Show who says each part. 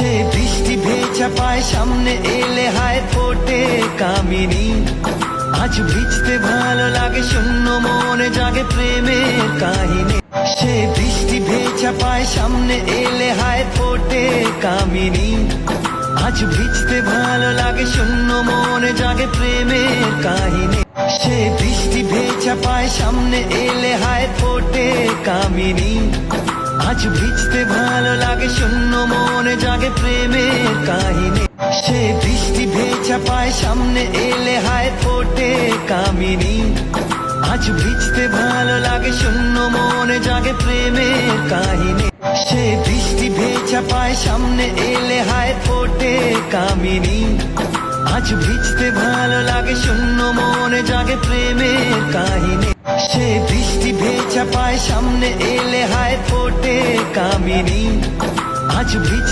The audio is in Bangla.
Speaker 1: সে বৃষ্টি ভেজা পায় সামনে এলে হায় ফোটে কামিনী। আজ ভিজতে ভালো লাগে শূন্য মনে জাগে প্রেমের কাহিনী। সে বৃষ্টি ভেজা পায় সামনে এলে হায় ফোটে কামিনী। আজ ভিজতে ভালো লাগে শূন্য মনে জাগে প্রেমের কাহিনী। সে বৃষ্টি ভেজা পায় সামনে এলে হায় ফোটে কামিনী। আজ ভিজতে ভালো লাগে শূন্য মনে জাগে প্রেমের কাহিনী। সে বৃষ্টি ভেজা পায় সামনে এলে হায় ফোটে কামিনী। আজ ভিজতে ভালো লাগে শূন্য মনে জাগে প্রেমের কাহিনী। সে বৃষ্টি ভেজা পায় সামনে এলে হায় ফোটে কামিনী। আজ ভিজতে ভালো লাগে শূন্য মনে জাগে প্রেমের কাহিনী। সে বৃষ্টি ভেজা পায় সামনে এলে হায় ফোটে কামিনী। আজ ভিজতে